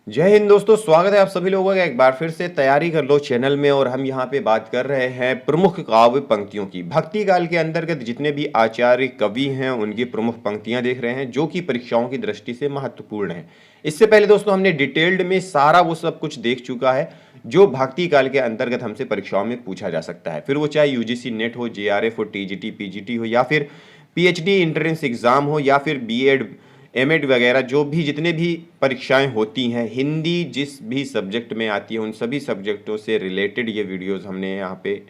जय हिंद दोस्तों, स्वागत है आप सभी लोगों का एक बार फिर से तैयारी कर लो चैनल में। और हम यहाँ पे बात कर रहे हैं प्रमुख काव्य पंक्तियों की। भक्ति काल के अंतर्गत जितने भी आचार्य कवि हैं उनकी प्रमुख पंक्तियां देख रहे हैं जो कि परीक्षाओं की दृष्टि से महत्वपूर्ण है। इससे पहले दोस्तों हमने डिटेल्ड में सारा वो सब कुछ देख चुका है जो भक्ति काल के अंतर्गत हमसे परीक्षाओं में पूछा जा सकता है। फिर वो चाहे यूजीसी नेट हो, जेआरएफ हो, टीजीटी पीजीटी हो, या फिर पीएचडी एंट्रेंस एग्जाम हो, या फिर बीएड एमएड वगैरह जो भी जितने भी परीक्षाएं होती हैं, हिंदी जिस भी सब्जेक्ट में आती है उन सभी सब्जेक्टों से रिलेटेड ये वीडियोस हमने यहाँ पे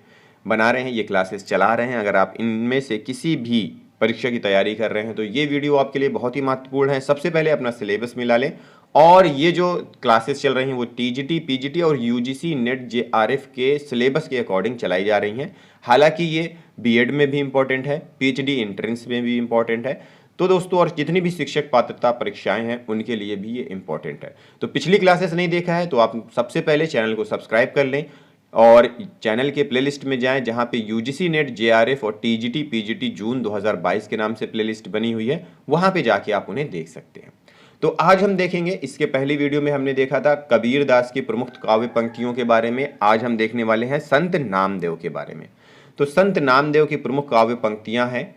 बना रहे हैं, ये क्लासेस चला रहे हैं। अगर आप इनमें से किसी भी परीक्षा की तैयारी कर रहे हैं तो ये वीडियो आपके लिए बहुत ही महत्वपूर्ण है। सबसे पहले अपना सिलेबस मिला लें, और ये जो क्लासेस चल रही हैं वो टीजीटी पीजीटी और यूजीसी नेट जेआरएफ के सिलेबस के अकॉर्डिंग चलाई जा रही हैं। हालांकि ये बीएड में भी इम्पोर्टेंट है, पीएचडी एंट्रेंस में भी इम्पोर्टेंट है। तो दोस्तों, और जितनी भी शिक्षक पात्रता परीक्षाएं हैं उनके लिए भी ये इंपॉर्टेंट है। तो पिछली क्लासेस नहीं देखा है तो आप सबसे पहले चैनल को सब्सक्राइब कर लें और चैनल के प्लेलिस्ट में जाएं जहां पे यूजीसी नेट जेआरएफ और टीजीटी पीजीटी जून 2022 के नाम से प्लेलिस्ट बनी हुई है, वहां पे जाके आप उन्हें देख सकते हैं। तो आज हम देखेंगे, इसके पहली वीडियो में हमने देखा था कबीर दास की प्रमुख काव्य पंक्तियों के बारे में। आज हम देखने वाले हैं संत नामदेव के बारे में। तो संत नामदेव की प्रमुख काव्य पंक्तियां हैं।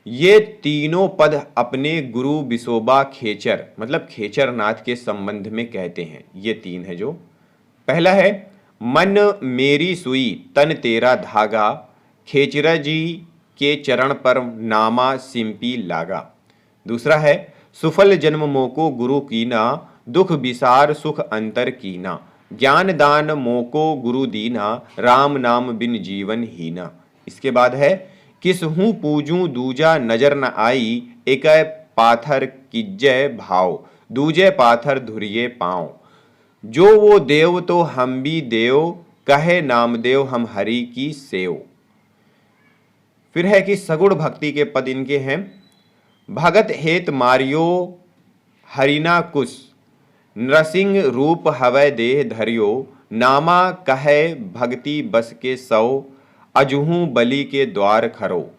ये तीनों पद अपने गुरु बिसोबा खेचर मतलब खेचर नाथ के संबंध में कहते हैं। ये तीन है जो पहला है, मन मेरी सुई तन तेरा धागा, खेचरा जी के चरण पर नामा सिंपी लागा। दूसरा है, सुफल जन्म मोको गुरु कीना, दुख विसार सुख अंतर कीना, ज्ञान दान मोको गुरु दीना, राम नाम बिन जीवन हीना। इसके बाद है, किस हूँ पूजूं दूजा नजर न आई, एक पाथर किज्जय भाव, दूजे पाथर धुरिये पाँव, जो वो देव तो हम भी देव, कहे नामदेव हम हरि की सेव। फिर है कि सगुण भक्ति के पद इनके हैं, भगत हेत मारियो हरिना कुश, नरसिंह रूप हवै देह धरियो, नामा कहे भक्ति बस के सौ, अजहू बलि के द्वार खरो,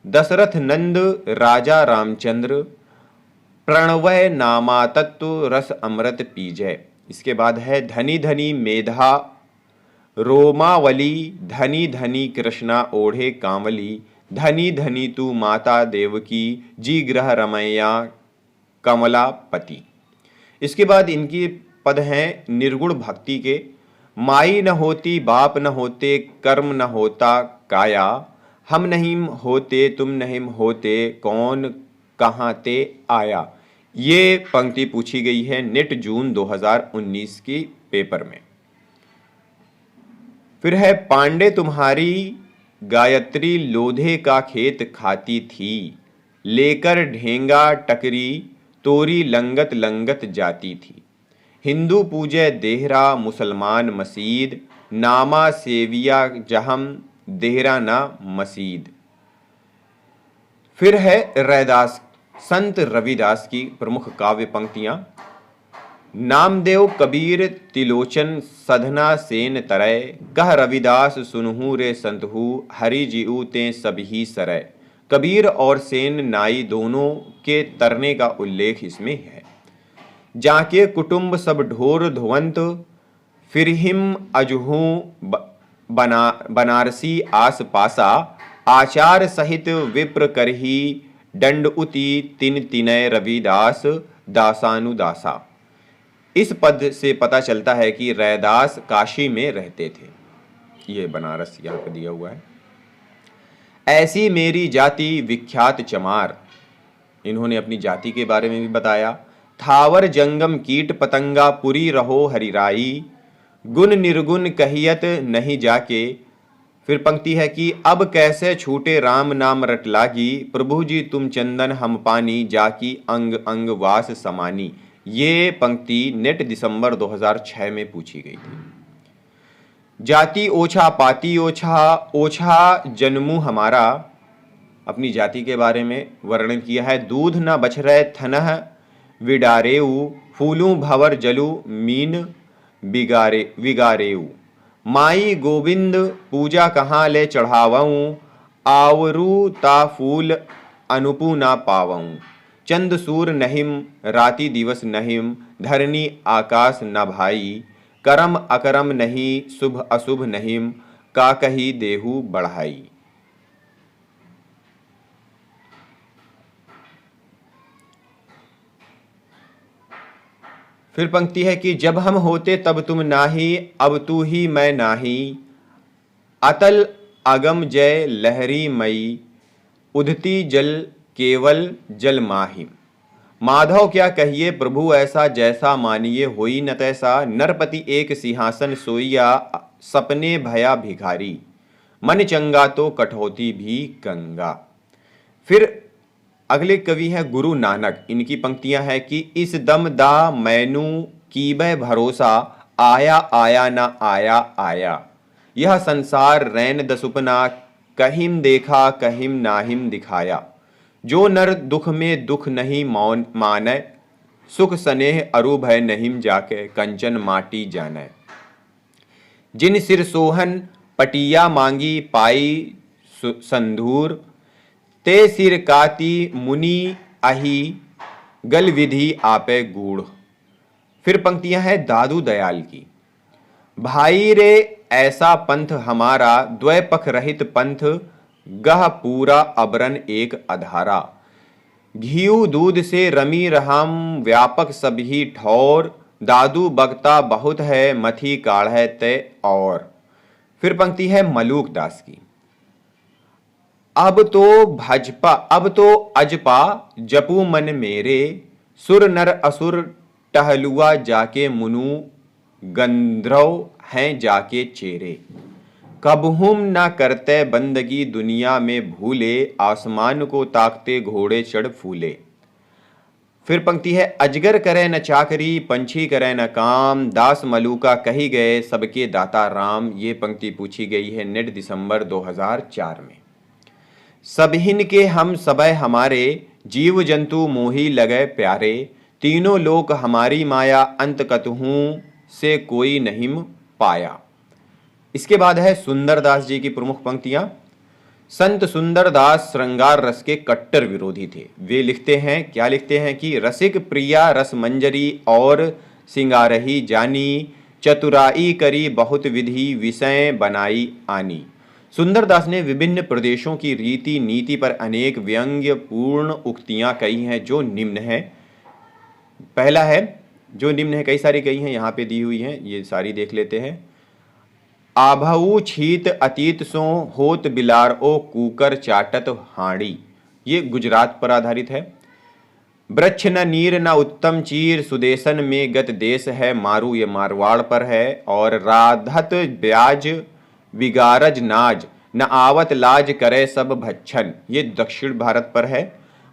दशरथ नंद राजा रामचंद्र, प्रणवय नामा तत्व रस अमृत पीजय। इसके बाद है, धनी धनी मेधा रोमावली, धनी धनी कृष्णा ओढ़े कांवली, धनी धनी तू माता देवकी, जी ग्रह रमैया कमलापति। इसके बाद इनकी पद हैं निर्गुण भक्ति के, माई न होती बाप न होते, कर्म न होता काया, हम नहीं होते तुम नहीं होते, कौन कहाँ ते आया। ये पंक्ति पूछी गई है नेट जून 2019 की पेपर में। फिर है, पांडे तुम्हारी गायत्री लोधे का खेत खाती थी, लेकर ढेंगा टकरी तोरी लंगत लंगत जाती थी, हिंदू पूजे देहरा मुसलमान मसीद, नामा सेविया जहम देहरा ना मसीद। फिर है रैदास संत रविदास की प्रमुख काव्य पंक्तियां, नामदेव कबीर तिलोचन सधना सेन तरय, कह रविदास सुनहु रे संतहु, हरि जीऊ ते सबही सरय। कबीर और सेन नाई दोनों के तरने का उल्लेख इसमें है। जाके कुटुंब सब ढोर धुवंत, फिर हिम अजहू बनारसी आस पासा, आचार सहित विप्र करही, दंड उति तिन तिनय रविदास दासानुदासा। इस पद से पता चलता है कि रैदास काशी में रहते थे। ये बनारस यहाँ पर दिया हुआ है। ऐसी मेरी जाति विख्यात चमार, इन्होंने अपनी जाति के बारे में भी बताया। थावर जंगम कीट पतंगा पुरी रहो हरिराई, गुण निर्गुण कहियत नहीं जाके। फिर पंक्ति है कि अब कैसे छूटे राम नाम रट लागी, प्रभु जी तुम चंदन हम पानी, जाकी अंग अंग वास समानी। ये पंक्ति नेट दिसंबर 2006 में पूछी गई थी। जाति ओछा पाती ओछा, ओछा जन्मू हमारा, अपनी जाति के बारे में वर्णन किया है। दूध न बछरय थनह विडारेऊ, फूलू भवर जलू मीन विगारेऊ, माई गोविंद पूजा कहाँ ले चढ़ावऊँ, आवरू ता फूल अनुपू ना पावऊँ। चंद सूर नहिम राति दिवस नहिम, धरनी आकाश न भाई, करम अकरम नहीं शुभ अशुभ नहिम, का कही देहु बढ़ाई। फिर पंक्ति है कि जब हम होते तब तुम नाही, अब तू ही मैं नाही, अतल अगम जय लहरी मई, उधती जल केवल जल माहिम। माधव क्या कहिए प्रभु ऐसा, जैसा मानिए होई न तैसा, नरपति एक सिंहासन सोइया, सपने भया भिखारी, मन चंगा तो कठौती भी गंगा। फिर अगले कवि हैं गुरु नानक। इनकी पंक्तियां हैं कि इस दम दा मैनू कीबे भरोसा, आया आया ना आया आया, यह संसार रैन दसुपना, कहिम देखा कहिम नाहिम दिखाया, जो नर दुख में दुख नहीं माने, सुख स्नेह अरु भय नहीं जाके, कंचन माटी जाने। जिन सिर सोहन पटिया मांगी, पाई संधूर, ते सिर काती मुनि अही, गल विधि आपे गूढ़। फिर पंक्तियां हैं दादू दयाल की। भाई रे ऐसा पंथ हमारा, द्वैपख रहित पंथ, गह पूरा अबरन एक अधारा, घीऊ दूध से रमी रहम, व्यापक सभी ठौर, दादू बगता बहुत है, मथी काढ़े ते और। फिर पंक्ति है मलूक दास की। अब तो अजपा जपू मन मेरे, सुर नर असुर टहलुआ जाके मुनु, गंधर्व हैं जाके चेरे, कबहुम ना करते बंदगी दुनिया में भूले, आसमान को ताकते घोड़े चढ़ फूले। फिर पंक्ति है अजगर करे न चाकरी, पंछी करे न काम, दास मलूका कही गए सबके दाता राम। ये पंक्ति पूछी गई है नेट दिसंबर 2004 में। सबहिन के हम सबय हमारे, जीव जंतु मोही लगे प्यारे, तीनों लोक हमारी माया, अंत कतहूं से कोई नहीं पाया। इसके बाद है सुंदरदास जी की प्रमुख पंक्तियां। संत सुंदरदास श्रृंगार रस के कट्टर विरोधी थे। वे लिखते हैं, क्या लिखते हैं कि रसिक प्रिया रस मंजरी और सिंगारही जानी, चतुराई करी बहुत विधि विषय बनाई आनी। सुंदरदास ने विभिन्न प्रदेशों की रीति नीति पर अनेक व्यंग्यपूर्ण उक्तियां कही हैं जो निम्न है। पहला है जो निम्न है, कई सारी कही हैं यहाँ पे दी हुई हैं, ये सारी देख लेते हैं। आभऊ छीत अतीत सो, होत बिलार ओ कूकर चाटत हाड़ी। ये गुजरात पर आधारित है। वृक्ष न नीर न उत्तम चीर, सुदेशन में गत देश है मारू, ये मारवाड़ पर है। और राधत ब्याज विगारज नाज, न आवत लाज करे सब भच्छन, ये दक्षिण भारत पर है।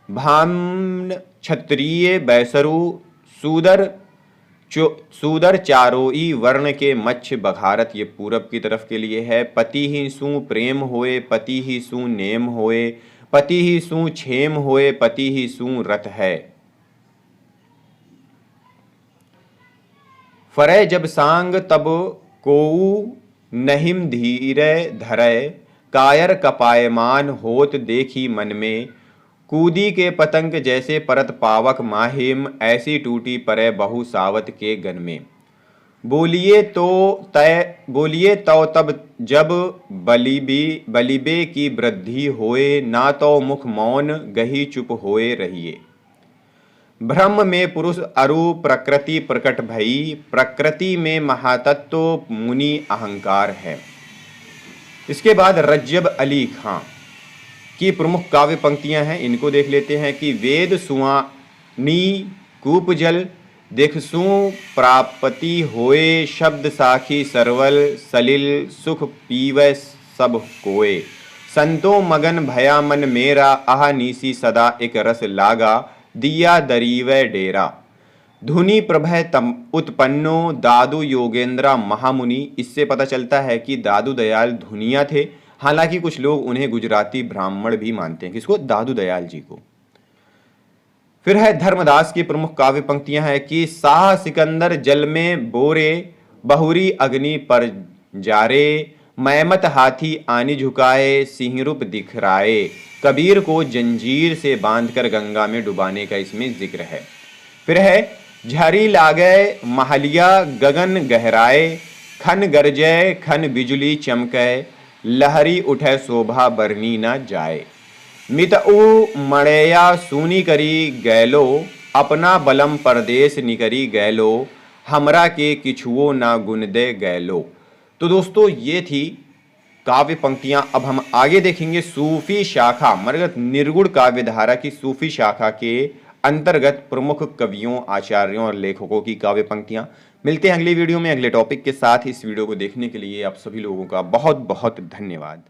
भाम्न क्षत्रिय बैसरु, सूदर चारोई वर्ण के मच्छ बघारत, ये पूरब की तरफ के लिए है। पति ही सु प्रेम होए, पति ही सु नेम होए, पति ही सु क्षेम होए, पति ही सु रत है। फरे जब सांग तब कोऊ नहिम धीरे धरे, कायर कपायमान होत देखी मन में, कूदी के पतंग जैसे परत पावक माहिम, ऐसी टूटी परे बहु सावत के गन में। बोलिए तो तब जब बलिबे की वृद्धि होए, ना तो मुख मौन गही चुप होए रहिए। ब्रह्म में पुरुष अरु प्रकृति प्रकट भई, प्रकृति में महातत्व मुनि अहंकार है। इसके बाद रज्जब अली खां की प्रमुख काव्य पंक्तियां हैं, इनको देख लेते हैं कि वेद सुआनी कूप जल, देखसु प्रापति होए, शब्द साखी सरवल सलिल, सुख पीवै सब कोए, संतो मगन भया मन मेरा, आह नीसी सदा एक रस लागा, दिया दरीवै डेरा। धुनि प्रभय तम उत्पन्नो, दादू योगेंद्रा महामुनि। इससे पता चलता है कि दादू दयाल धुनिया थे। हालांकि कुछ लोग उन्हें गुजराती ब्राह्मण भी मानते हैं, किसको, दादू दयाल जी को। फिर है धर्मदास की प्रमुख काव्य पंक्तियां हैं कि शाह सिकंदर जल में बोरे, बहुरी अग्नि पर जारे, मैमत हाथी आनी झुकाए, सिंह रूप दिखराए, कबीर को जंजीर से बांधकर गंगा में डुबाने का इसमें जिक्र है। फिर है झरी लागे महलिया गगन गहराए, खन गरजय खन बिजुली चमकै, लहरी उठे शोभा बरनी न जाए। मितऊ मड़ैया सूनी करी गैलो, अपना बलम परदेश निकरी गैलो, हमरा के किछुओ ना गुन दे गैलो। तो दोस्तों ये थी काव्य पंक्तियां। अब हम आगे देखेंगे सूफी शाखा मरगत निर्गुण काव्य धारा की सूफी शाखा के अंतर्गत प्रमुख कवियों, आचार्यों और लेखकों की काव्य पंक्तियां। मिलते हैं अगली वीडियो में अगले टॉपिक के साथ। इस वीडियो को देखने के लिए आप सभी लोगों का बहुत बहुत धन्यवाद।